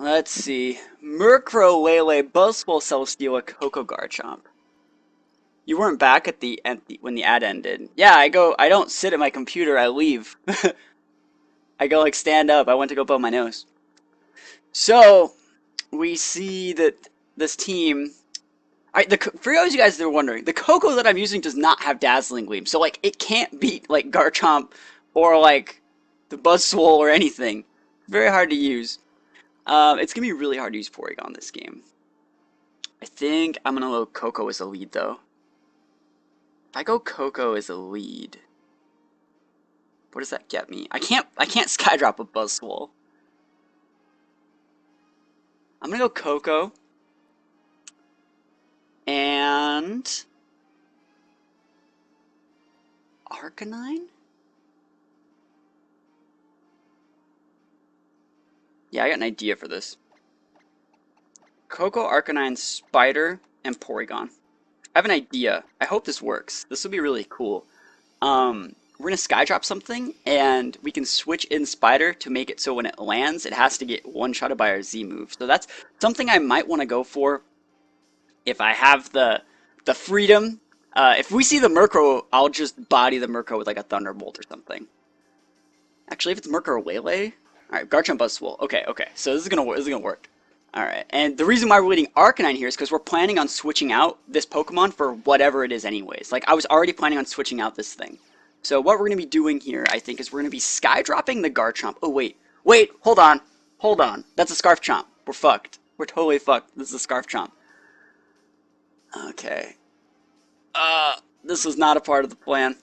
Let's see. Murkrow, Lele, Buzzwole, Celesteela, Koko, Garchomp. You weren't back at the end when the ad ended. Yeah, I don't sit at my computer, I leave. I go like stand up. I went to go blow my nose. So, we see that this team. Alright, for those of you guys that are wondering, the Koko that I'm using does not have Dazzling Gleam. So, like, it can't beat, like, Garchomp or, like, the Buzzwole or anything. Very hard to use. It's going to be really hard to use Porygon this game. I think I'm going to go Koko as a lead, though. If I go Koko as a lead, what does that get me? I can't Skydrop a Buzzwole. I'm going to go Koko. And Arcanine? Yeah, I got an idea for this. Koko, Arcanine, Spider, and Porygon. I have an idea. I hope this works. This will be really cool. We're going to Skydrop something, and we can switch in Spider to make it so when it lands, it has to get one-shotted by our Z move. So that's something I might want to go for if I have the freedom. If we see the Murkrow, I'll just body the Murkrow with like a Thunderbolt or something. Actually, if it's Murkrow Lele, alright, Garchomp Buzzwole. Okay, so this is gonna work. Alright, and the reason why we're leading Arcanine here is because we're planning on switching out this Pokemon for whatever it is anyways. Like, I was already planning on switching out this thing. So what we're going to be doing here, I think, is we're going to be Skydropping the Garchomp. Oh, wait, hold on. That's a Scarf Chomp. We're fucked. We're totally fucked. This is a Scarf Chomp. Okay. This was not a part of the plan.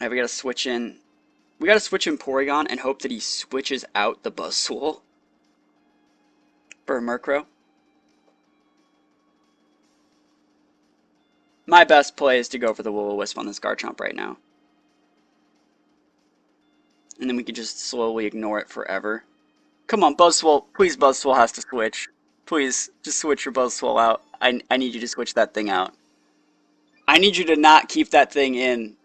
Alright, we gotta switch in. We gotta switch in Porygon and hope that he switches out the Buzzwole for a Murkrow. My best play is to go for the Will-O-Wisp on this Garchomp right now. And then we can just slowly ignore it forever. Come on, Buzzwole. Please, Buzzwole has to switch. Please, just switch your Buzzwole out. I need you to switch that thing out. I need you to not keep that thing in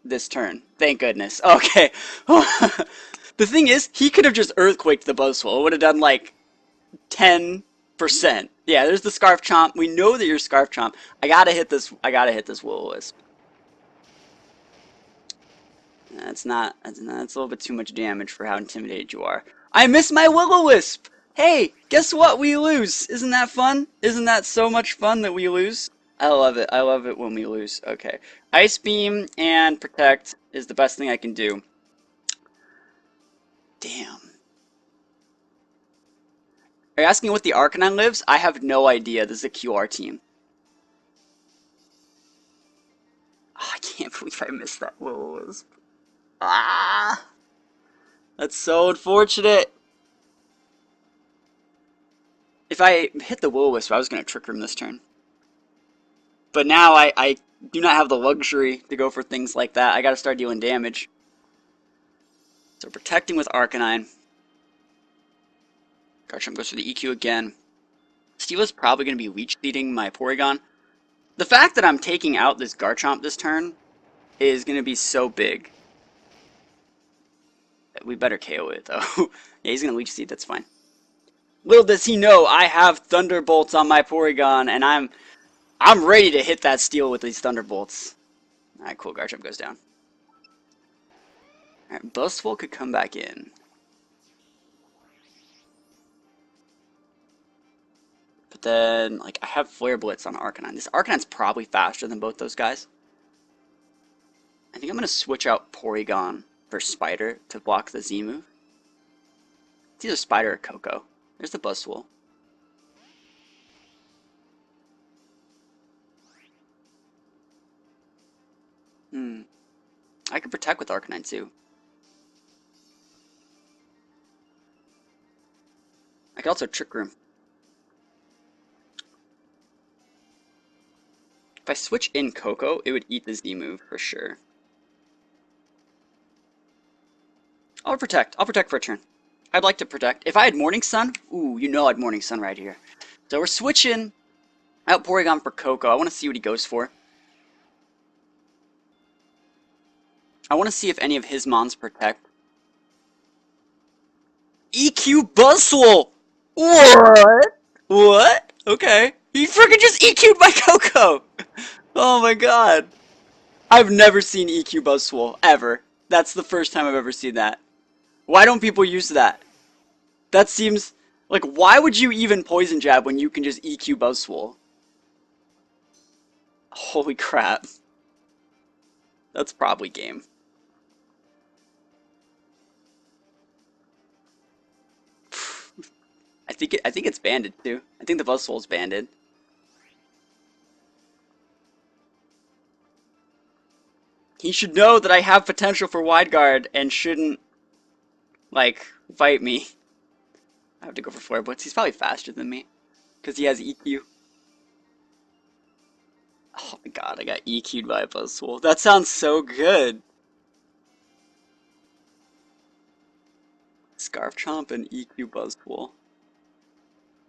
this turn. Thank goodness. Okay. The thing is, he could have just Earthquaked the Buzzwole. It would have done like 10%. Yeah, there's the Scarf Chomp. We know that you're Scarf Chomp. I gotta hit this Will-O-Wisp. That's a little bit too much damage for how intimidated you are. I missed my Will-O-Wisp! Hey, guess what? We lose! Isn't that fun? Isn't that so much fun that we lose? I love it. I love it when we lose. Okay. Ice Beam and Protect is the best thing I can do. Damn. Are you asking what the Arcanine lives? I have no idea. This is a QR team. Oh, I can't believe I missed that Will-O-Wisp. Ah! That's so unfortunate. If I hit the Will-O-Wisp, I was going to Trick Room this turn. But now I do not have the luxury to go for things like that. I got to start dealing damage. So protecting with Arcanine. Garchomp goes for the EQ again. Steela's probably going to be Leech Seeding my Porygon. The fact that I'm taking out this Garchomp this turn is going to be so big. We better KO it, though. Yeah, he's going to Leech Seed, that's fine. Little does he know, I have Thunderbolts on my Porygon, and I'm ready to hit that Steel with these Thunderbolts. Alright, cool, Garchomp goes down. Alright, Buzzwole could come back in. But then, like, I have Flare Blitz on Arcanine. This Arcanine's probably faster than both those guys. I think I'm going to switch out Porygon for Spider to block the Z move. It's either Spider or Koko. There's the Buzzwole. I could Protect with Arcanine too. I could also Trick Room. If I switch in Koko, it would eat the Z move for sure. I'll Protect for a turn. I'd like to Protect. If I had Morning Sun, ooh, you know I'd Morning Sun right here. So we're switching out Porygon for Koko. I want to see what he goes for. I want to see if any of his mons Protect. EQ Buzzwole! What? What? Okay. He freaking just EQ'd my Koko! Oh my god. I've never seen EQ Buzzwole, ever. That's the first time I've ever seen that. Why don't people use that? That seems... Like, why would you even Poison Jab when you can just EQ Buzzwole? Holy crap. That's probably game. I think it's banded too. I think the Buzzwole's banded. He should know that I have potential for wide guard and shouldn't, like, fight me. I have to go for Flare Blitz. He's probably faster than me because he has EQ. Oh my god, I got EQ'd by a Buzzwole. That sounds so good. Scarf Chomp and EQ Buzzwole.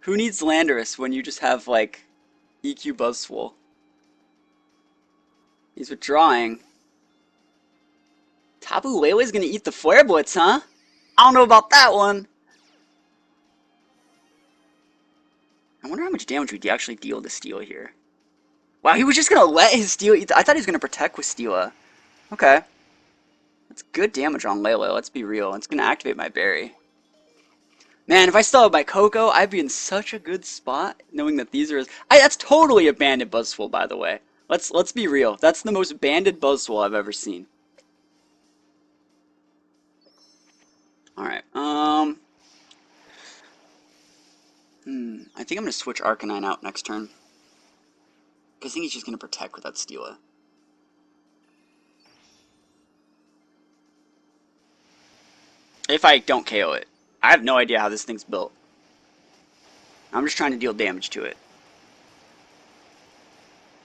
Who needs Landorus when you just have, like, EQ Buzzwole? He's withdrawing. Tapu Lele's gonna eat the Flare Blitz, huh? I don't know about that one. I wonder how much damage we actually deal to Steela here. Wow, he was just gonna let his Steela eat. I thought he was gonna protect with Steela. Okay. That's good damage on Lele, let's be real. It's gonna activate my berry. Man, if I still have my Koko, I'd be in such a good spot knowing that these are... that's totally a banded Buzzwole, by the way. Let's be real. That's the most banded Buzzwole I've ever seen. Alright, I think I'm gonna switch Arcanine out next turn. Because I think he's just gonna protect with that Steela. If I don't KO it. I have no idea how this thing's built. I'm just trying to deal damage to it.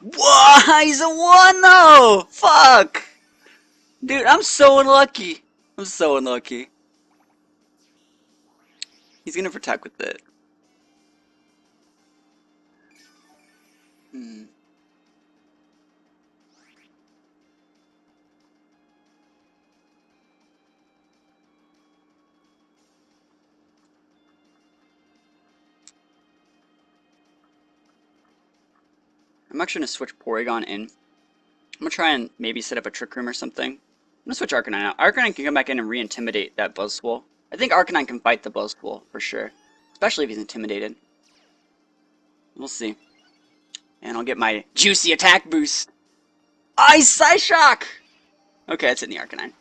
Whoa! He's a 1 though! Fuck! Dude, I'm so unlucky. I'm so unlucky. He's gonna protect with it. I'm actually going to switch Porygon in. I'm going to try and maybe set up a Trick Room or something. I'm going to switch Arcanine out. Arcanine can come back in and re-intimidate that Buzzwole. I think Arcanine can fight the Buzzwole, for sure. Especially if he's intimidated. We'll see. And I'll get my juicy attack boost. Ice Psyshock! Okay, it's in the Arcanine.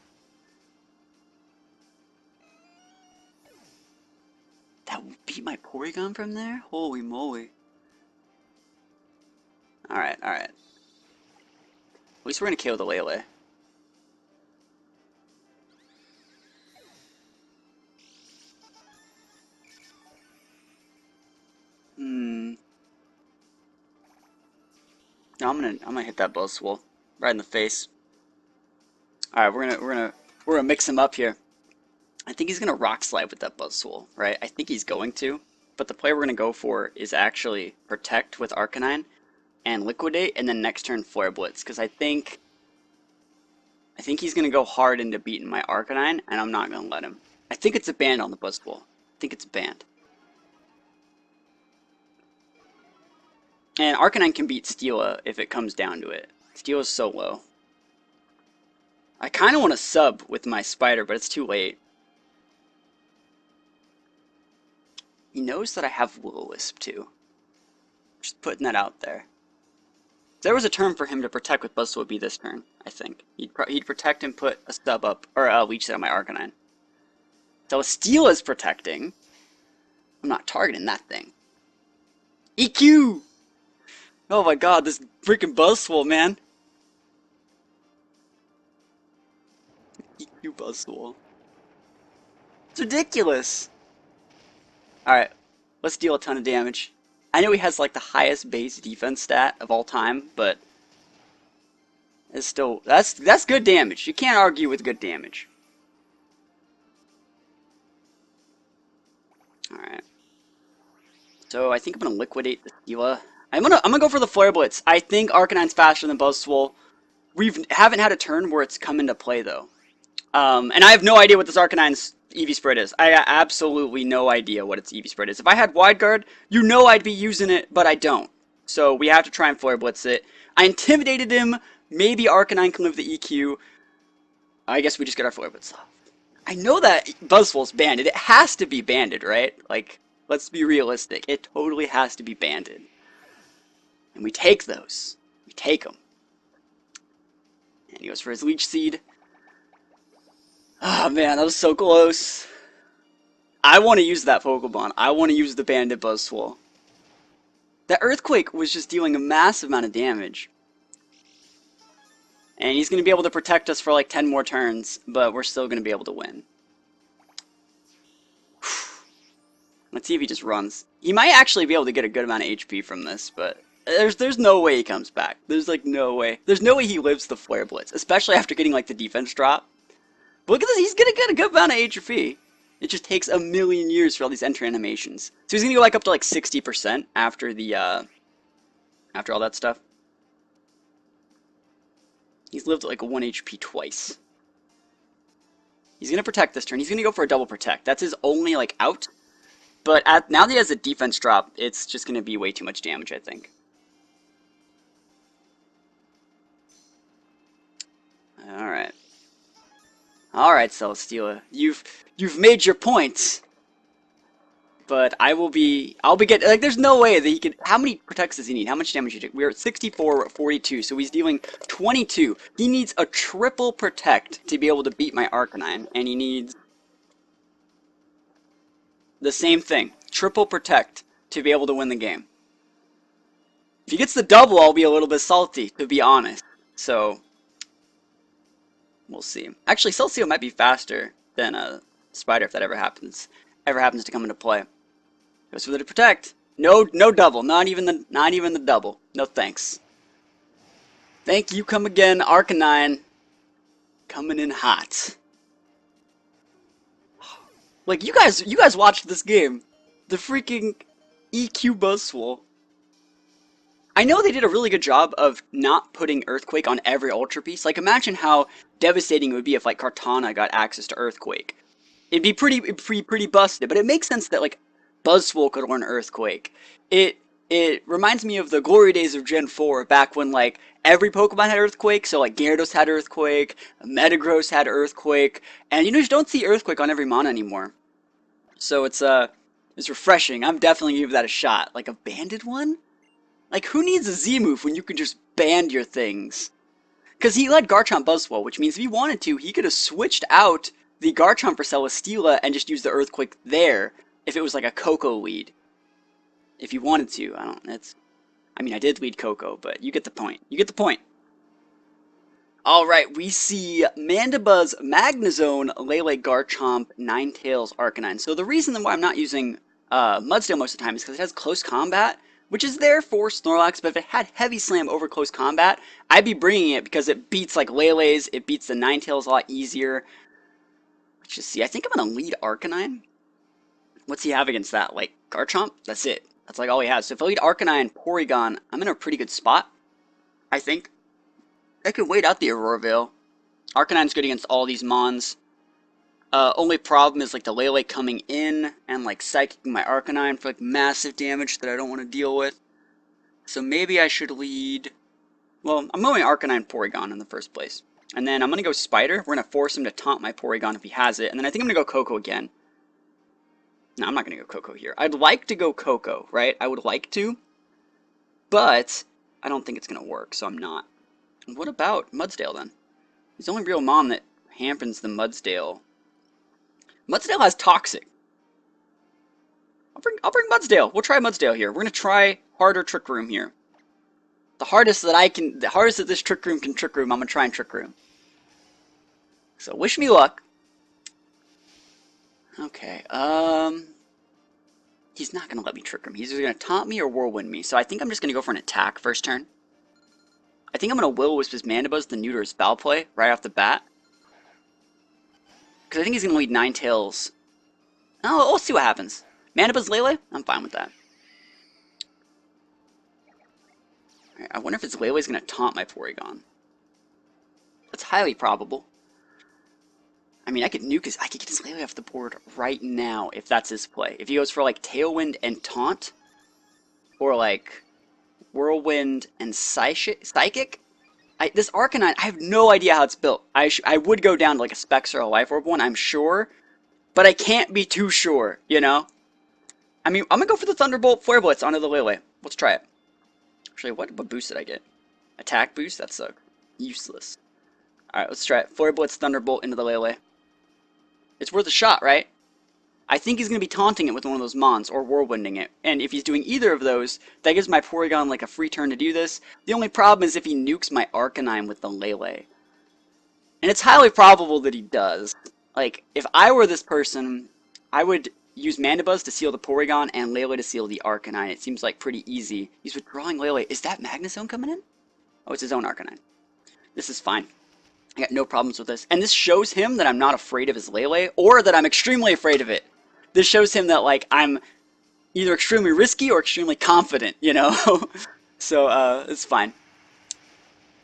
That beat my Porygon from there? Holy moly. Alright, alright. At least we're gonna KO the Lele. No, I'm gonna hit that Buzzwole right in the face. Alright, we're gonna mix him up here. I think he's gonna Rock Slide with that Buzzwole, right? I think he's going to, but the play we're gonna go for is actually Protect with Arcanine and Liquidate, and then next turn Flare Blitz, because I think he's gonna go hard into beating my Arcanine, and I'm not gonna let him. I think it's a ban on the Buzzwole. I think it's a ban. And Arcanine can beat Steela if it comes down to it. Steela's so low. I kind of want to sub with my Spider, but it's too late. He knows that I have Will-O-Wisp too. Just putting that out there. If there was a turn for him to protect with Buzzwole, would be this turn, I think. He'd protect and put a sub up, or a leech set on my Arcanine. So if Steela's protecting, I'm not targeting that thing. EQ! Oh my god, this freaking Buzzwole, man. EQ Buzzwole. It's ridiculous. Alright, let's deal a ton of damage. I know he has like the highest base defense stat of all time, but it's still that's good damage. You can't argue with good damage. Alright. So I think I'm gonna liquidate the Steela. I'm gonna go for the Flare Blitz. I think Arcanine's faster than Buzzwole. We haven't had a turn where it's come into play though. And I have no idea what this Arcanine's EV Spread is. I got absolutely no idea what its EV Spread is. If I had Wide Guard, you know I'd be using it, but I don't. So we have to try and Flare Blitz it. I intimidated him. Maybe Arcanine can live the EQ. I guess we just get our Flare Blitz off. I know that Buzzwole's banded. It has to be banded, right? Like, let's be realistic. It totally has to be banded. And we take those. We take them. And he goes for his Leech Seed. Oh man, that was so close. I want to use that Pokemon. I want to use the banded Buzzwole. That Earthquake was just dealing a massive amount of damage. And he's going to be able to protect us for like 10 more turns, but we're still going to be able to win. Let's see if he just runs. He might actually be able to get a good amount of HP from this, but there's no way he comes back. There's like no way. There's no way he lives the Flare Blitz, especially after getting like the defense drop. But look at this, he's going to get a good amount of HP. It just takes a million years for all these entry animations. So he's going to go like up to like 60% after the, after all that stuff. He's lived like 1 HP twice. He's going to protect this turn. He's going to go for a double protect. That's his only like out. But now that he has a defense drop, it's just going to be way too much damage, I think. Alright. Alright, Celesteela. You've made your points. But I'll be getting, like, there's no way that he could, how many protects does he need? How much damage did he take? We're at 64, we're at 42, so he's dealing 22. He needs a triple protect to be able to beat my Arcanine, and he needs the same thing, triple protect, to be able to win the game. If he gets the double, I'll be a little bit salty, to be honest. So, we'll see. Actually, Celesteela might be faster than a Spider if that ever happens to come into play. Goes for the protect. No double. Not even the double. No thanks. Thank you. Come again, Arcanine. Coming in hot. Like you guys watched this game. The freaking EQ Buzzwole. I know they did a really good job of not putting Earthquake on every Ultra Piece. Like imagine how devastating it would be if like Kartana got access to Earthquake. It'd be pretty busted, but it makes sense that like Buzzwole could learn Earthquake. It reminds me of the glory days of Gen 4, back when like every Pokemon had Earthquake. So like Gyarados had Earthquake, Metagross had Earthquake, and you know you don't see Earthquake on every Mon anymore. So it's refreshing. I'm definitely gonna give that a shot. Like a banded one? Like who needs a Z move when you can just band your things? Because he led Garchomp Buzzwole, which means if he wanted to, he could have switched out the Garchomp for Celesteela and just use the Earthquake there if it was like a Koko lead. If you wanted to. I mean, I did lead Koko, but you get the point. You get the point. Alright, we see Mandibuzz, Magnezone, Lele, Garchomp, Ninetales, Arcanine. So the reason why I'm not using Mudsdale most of the time is because it has close combat, which is there for Snorlax, but if it had Heavy Slam over close combat, I'd be bringing it because it beats like Lele's, it beats the Ninetales a lot easier. Let's just see. I think I'm going to lead Arcanine. What's he have against that? Like, Garchomp? That's it. That's like all he has. So if I lead Arcanine, Porygon, I'm in a pretty good spot, I think. I could wait out the Aurora Veil. Arcanine's good against all these Mons. Only problem is like the Lele coming in and like psyching my Arcanine for like massive damage that I don't want to deal with. So maybe I should lead... Well, I'm going Arcanine Porygon in the first place. And then I'm going to go Spider. We're going to force him to taunt my Porygon if he has it. And then I think I'm going to go Koko again. No, I'm not going to go Koko here. I'd like to go Koko, right? I would like to. But I don't think it's going to work, so I'm not. What about Mudsdale then? He's the only real Mon that hampers the Mudsdale. Mudsdale has Toxic. I'll bring Mudsdale. We'll try Mudsdale here. We're going to try harder Trick Room here. The hardest that this Trick Room can Trick Room, I'm going to try and Trick Room. So, wish me luck. Okay, he's not going to let me Trick Room. He's either going to taunt me or Whirlwind me. So I think I'm just going to go for an attack first turn. I think I'm going to Will-O-Wisp his Mandibuzz to neuter his Foul Play right off the bat. Because I think he's going to lead Ninetales. Oh, we'll see what happens. Mandibuzz Lele? I'm fine with that. Alright, I wonder if his Lele's going to taunt my Porygon. That's highly probable. I mean, I could get his Lele off the board right now if that's his play. If he goes for like Tailwind and Taunt, or like Whirlwind and Psychic. This Arcanine, I have no idea how it's built. I would go down to like a Specs or a Life Orb one, I'm sure, but I can't be too sure, you know? I mean, I'm gonna go for the Thunderbolt Flare Blitz onto the Lele. Let's try it. Actually, what boost did I get? Attack boost? That's useless. Alright, let's try it. Flare Blitz Thunderbolt into the Lele. It's worth a shot, right? I think he's going to be taunting it with one of those Mons, or Whirlwinding it. And if he's doing either of those, that gives my Porygon like a free turn to do this. The only problem is if he nukes my Arcanine with the Lele. And it's highly probable that he does. Like, if I were this person, I would use Mandibuzz to seal the Porygon and Lele to seal the Arcanine. It seems like pretty easy. He's withdrawing Lele. Is that Magnezone coming in? Oh, it's his own Arcanine. This is fine. I got no problems with this. And this shows him that I'm not afraid of his Lele, or that I'm extremely afraid of it. This shows him that, like, I'm either extremely risky or extremely confident, you know? So, it's fine.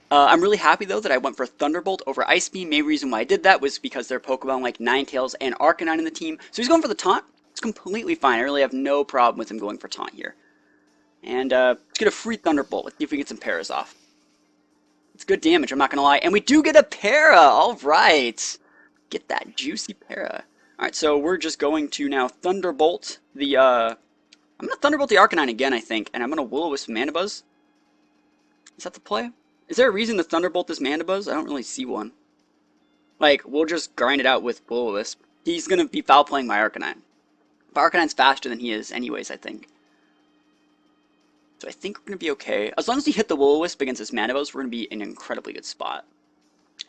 I'm really happy, though, that I went for Thunderbolt over Ice Beam. Main reason why I did that was because there are Pokemon like Ninetales and Arcanine in the team. So he's going for the Taunt. It's completely fine. I really have no problem with him going for Taunt here. And, let's get a free Thunderbolt. Let's see if we get some Paras off. It's good damage, I'm not gonna lie. And we do get a Para! Alright! Get that juicy Para. Alright, so we're just going to now Thunderbolt the, I'm gonna Thunderbolt the Arcanine again, I think, and I'm gonna Will-O-Wisp Mandibuzz. Is that the play? Is there a reason to Thunderbolt this Mandibuzz? I don't really see one. Like, we'll just grind it out with Will-O-Wisp. He's gonna be foul-playing my Arcanine. But Arcanine's faster than he is anyways, I think. So I think we're gonna be okay. As long as we hit the Will-O-Wisp against this Mandibuzz, we're gonna be in an incredibly good spot.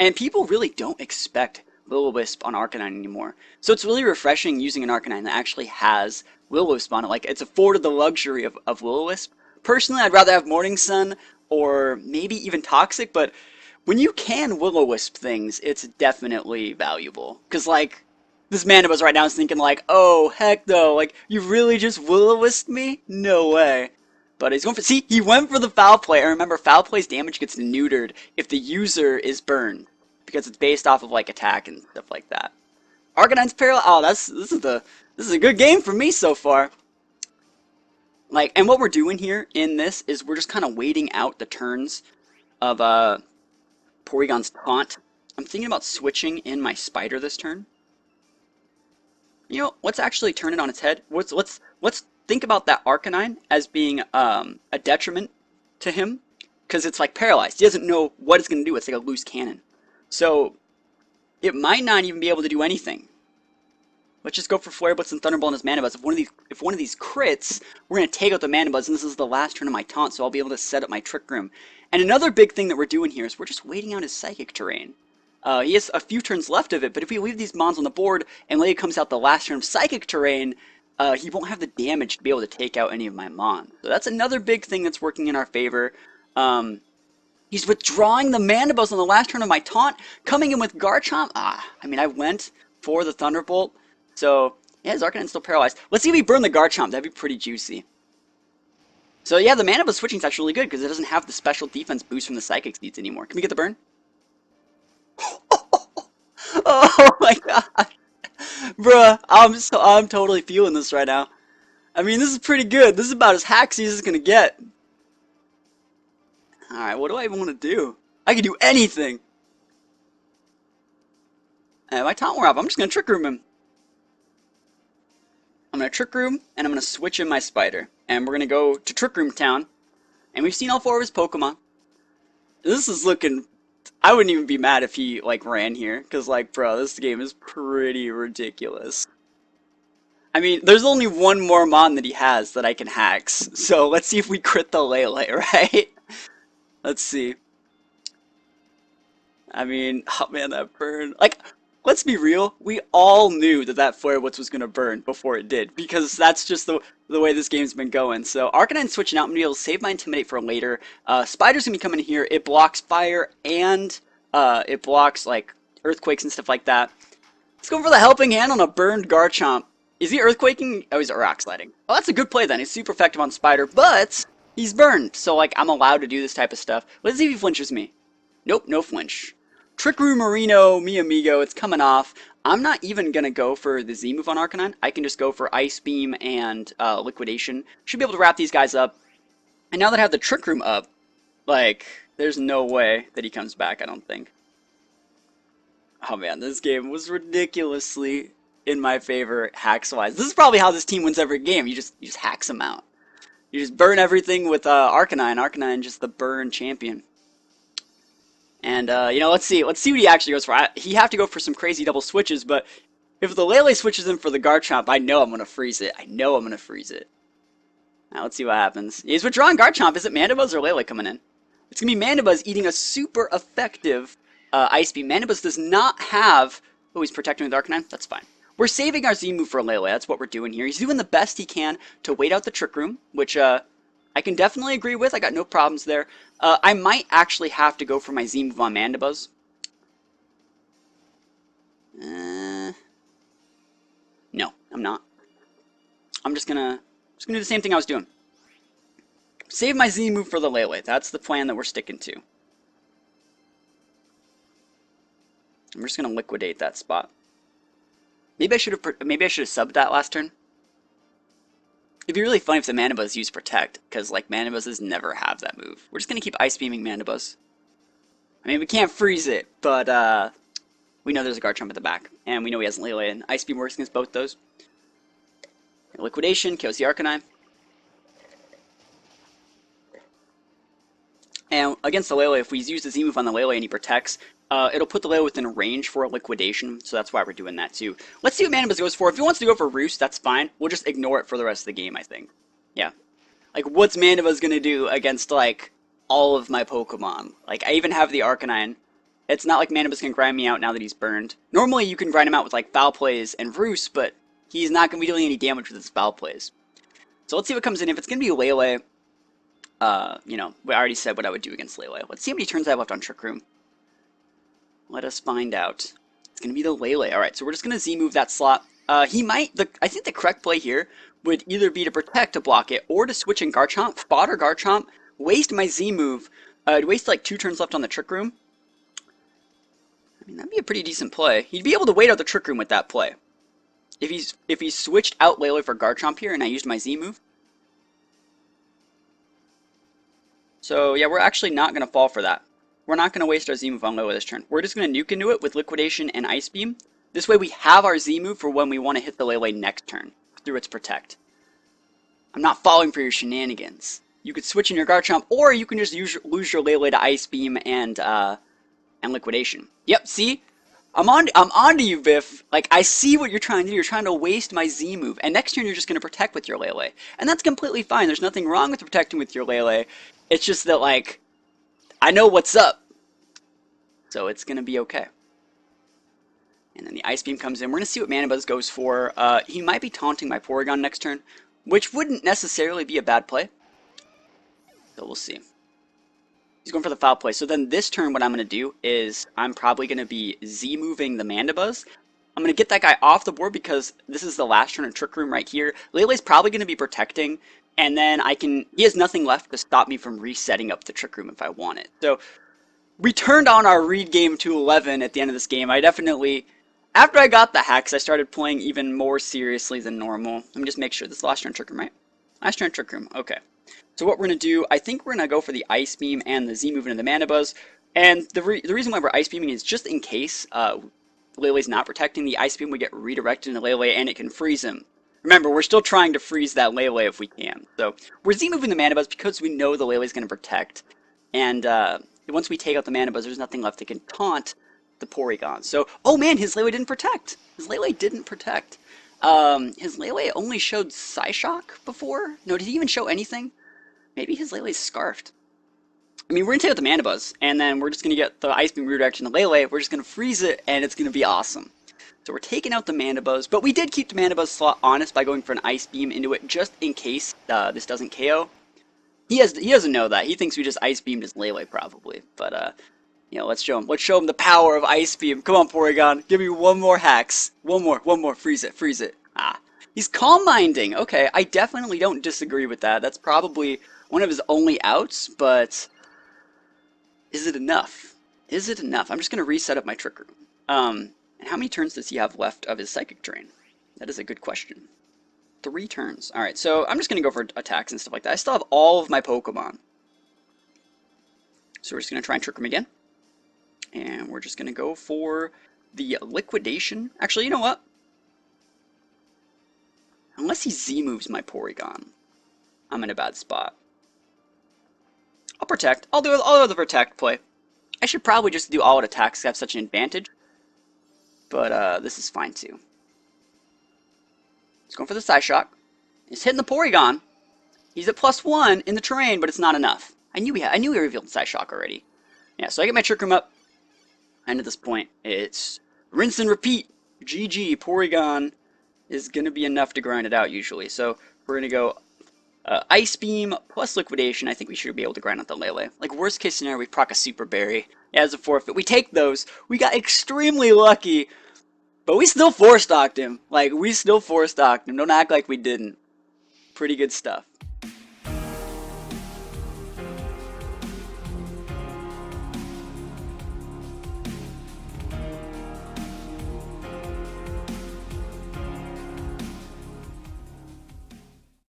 And people really don't expect Will-O-Wisp on Arcanine anymore. So it's really refreshing using an Arcanine that actually has Will-O-Wisp on it. Like, it's afforded the luxury of Will-O-Wisp. Personally, I'd rather have Morning Sun or maybe even Toxic, but when you can Will-O-Wisp things, it's definitely valuable. Because, like, this Mandibuzz right now is thinking, like, oh, heck no, like, you really just Will-O-Wisped me? No way. But he's going for, see, he went for the foul play. And remember, foul play's damage gets neutered if the user is burned, because it's based off of like attack and stuff like that. Arcanine's parallel. Oh, this is a good game for me so far. Like, and what we're doing here in this is we're just kind of waiting out the turns of Porygon's taunt. I'm thinking about switching in my Spider this turn. You know, let's actually turn it on its head. Let's think about that Arcanine as being a detriment to him, because it's like paralyzed. He doesn't know what it's going to do. It's like a loose cannon. So it might not even be able to do anything. Let's just go for Flare Blitz and Thunderbolt on his Mandibuzz. If one of these crits, we're going to take out the Mandibuzz, and this is the last turn of my taunt, so I'll be able to set up my Trick Room. And another big thing that we're doing here is we're just waiting out his Psychic Terrain. He has a few turns left of it, but if we leave these Mons on the board and Lele comes out the last turn of Psychic Terrain, he won't have the damage to be able to take out any of my Mons. So that's another big thing that's working in our favor. He's withdrawing the Mandibuzz on the last turn of my taunt, coming in with Garchomp. I mean, I went for the Thunderbolt, so yeah, his Arcanine's still paralyzed. Let's see if we burn the Garchomp. That'd be pretty juicy. So yeah, the Mandibuzz switching is actually really good because it doesn't have the special defense boost from the Psychic Seeds anymore. Can we get the burn? Oh my god. Bruh, I'm totally feeling this right now. I mean, this is pretty good. This is about as hacksy as it's gonna get. Alright, what do I even want to do? I can do anything! My taunt wore off. I'm just gonna Trick Room him. I'm gonna Trick Room, and I'm gonna switch in my Spider. And we're gonna go to Trick Room Town. And we've seen all 4 of his Pokemon. This is looking... I wouldn't even be mad if he, like, ran here. Because, like, bro, this game is pretty ridiculous. I mean, there's only one more Mon that he has that I can hacks. So, let's see if we crit the Lele, right? Let's see. I mean, oh man, that burn. Like, let's be real. We all knew that Flare Blitz was going to burn before it did. Because that's just the way this game's been going. So, Arcanine's switching out. I'm going to be able to save my Intimidate for later. Spider's going to be coming here. It blocks fire and it blocks, like, earthquakes and stuff like that. Let's go for the Helping Hand on a burned Garchomp. Is he earthquaking? Oh, he's rock sliding. Oh, that's a good play then. He's super effective on Spider, but he's burned. So, like, I'm allowed to do this type of stuff. Let's see if he flinches me. Nope, no flinch. Trick Room Marino, mi amigo, it's coming off. I'm not even going to go for the Z move on Arcanine. I can just go for Ice Beam and Liquidation. Should be able to wrap these guys up. And now that I have the Trick Room up, like, there's no way that he comes back, I don't think. Oh man, this game was ridiculously in my favor hacks-wise. This is probably how this team wins every game. You just hacks them out. You just burn everything with Arcanine. Arcanine just the burn champion. And, you know, let's see what he actually goes for. He have to go for some crazy double switches, but if the Lele switches in for the Garchomp, I know I'm going to freeze it. Now, let's see what happens. He's withdrawing Garchomp. Is it Mandibuzz or Lele coming in? It's going to be Mandibuzz eating a super effective Ice Beam. Mandibuzz does not have... Oh, he's protecting with Arcanine? That's fine. We're saving our Z move for Lele. That's what we're doing here. He's doing the best he can to wait out the Trick Room, which I can definitely agree with. I got no problems there. I might actually have to go for my Z move on Mandibuzz. No, I'm not. I'm just gonna do the same thing I was doing. Save my Z move for the Lele. That's the plan that we're sticking to. I'm just gonna liquidate that spot. Maybe I should have subbed that last turn. It'd be really funny if the Mandibuzz used Protect, because like Mandibuzzes never have that move. We're just gonna keep Ice Beaming Mandibuzz. I mean, we can't freeze it, but we know there's a Garchomp at the back, and we know he has Lele, and Ice Beam works against both those. Liquidation kills the Arcanine. And against the Lele, if we use the Z move on the Lele and he protects, it'll put the Lele within range for a Liquidation, so that's why we're doing that too. Let's see what Mandibuzz goes for. If he wants to go for Roost, that's fine. We'll just ignore it for the rest of the game, I think. Yeah. Like, what's Mandibuzz gonna do against, like, all of my Pokemon? Like, I even have the Arcanine. It's not like Mandibuzz can grind me out now that he's burned. Normally, you can grind him out with, like, Foul Plays and Roost, but he's not gonna be dealing any damage with his Foul Plays. So let's see what comes in. If it's gonna be Lele, you know, I already said what I would do against Lele. Let's see how many turns I have left on Trick Room. Let us find out. It's going to be the Lele. Alright, so we're just going to Z-move that slot. I think the correct play here would either be to Protect to block it, or to switch in Garchomp, fodder Garchomp, waste my Z-move, I'd waste like 2 turns left on the Trick Room. I mean, that'd be a pretty decent play. He'd be able to wait out the Trick Room with that play. If he switched out Lele for Garchomp here, and I used my Z-move. So, yeah, we're actually not going to fall for that. We're not going to waste our Z-move on Lele this turn. We're just going to nuke into it with Liquidation and Ice Beam. This way we have our Z-move for when we want to hit the Lele next turn, through its Protect. I'm not falling for your shenanigans. You could switch in your Garchomp, or you can just lose your Lele to Ice Beam and Liquidation. Yep, see? I'm on to you, Biff. Like, I see what you're trying to do. You're trying to waste my Z-move. And next turn, you're just going to Protect with your Lele. And that's completely fine. There's nothing wrong with protecting with your Lele. It's just that, like, I know what's up. So it's going to be okay. And then the Ice Beam comes in. We're going to see what Mandibuzz goes for. He might be taunting my Porygon next turn, which wouldn't necessarily be a bad play. So we'll see. He's going for the Foul Play. So then this turn, what I'm going to do is I'm probably going to be Z-moving the Mandibuzz. I'm going to get that guy off the board because this is the last turn of Trick Room right here. Lele's probably going to be protecting, and then he has nothing left to stop me from resetting up the Trick Room if I want it. So we turned on our read game to 11 at the end of this game. I definitely, after I got the hacks, I started playing even more seriously than normal. Let me just make sure this is last turn Trick Room, right? Last turn Trick Room, okay. So what we're going to do, I think we're going to go for the Ice Beam and the Z-move into the Mandibuzz. And the reason why we're Ice Beaming is just in case Lele's not protecting, the Ice Beam would get redirected into Lele and it can freeze him. Remember, we're still trying to freeze that Lele if we can. So we're Z-moving the Mandibuzz because we know the Lele's going to protect. And once we take out the Mandibuzz, there's nothing left that can taunt the Porygon. So, oh man, his Lele didn't protect. His Lele only showed Psyshock before? No, did he even show anything? Maybe his Lele's Scarfed. I mean, we're going to take out the Mandibuzz, and then we're just going to get the Ice Beam redirection to Lele. We're just going to freeze it, and it's going to be awesome. So we're taking out the Mandibuzz, but we did keep the Mandibuzz slot honest by going for an Ice Beam into it, just in case this doesn't KO. He doesn't know that. He thinks we just Ice Beamed his Lele, probably. But, you know, let's show him. Let's show him the power of Ice Beam. Come on, Porygon. Give me one more hacks. One more. Freeze it. Ah. He's Calm Minding. Okay, I definitely don't disagree with that. That's probably one of his only outs, but is it enough? Is it enough? I'm just going to reset up my Trick Room. And how many turns does he have left of his Psychic Drain? That is a good question. 3 turns. Alright, so I'm just going to go for attacks and stuff like that. I still have all of my Pokemon. So we're just going to try and Trick Room again. And we're just going to go for the Liquidation. Actually, you know what? Unless he Z-moves my Porygon, I'm in a bad spot. I'll Protect. I'll do the Protect play. I should probably just do all out attacks because I have such an advantage. But this is fine too. He's going for the Psyshock. He's hitting the Porygon. He's at +1 in the terrain, but it's not enough. I knew he revealed Psyshock already. Yeah, so I get my Trick Room up. And at this point, it's rinse and repeat. GG. Porygon is going to be enough to grind it out usually. So we're going to go Ice Beam plus Liquidation. I think we should be able to grind out the Lele. Like, worst case scenario, we proc a Super Berry as a forfeit. We take those. We got extremely lucky, but we still 4-stocked him. Like, we still 4-stocked him. Don't act like we didn't. Pretty good stuff.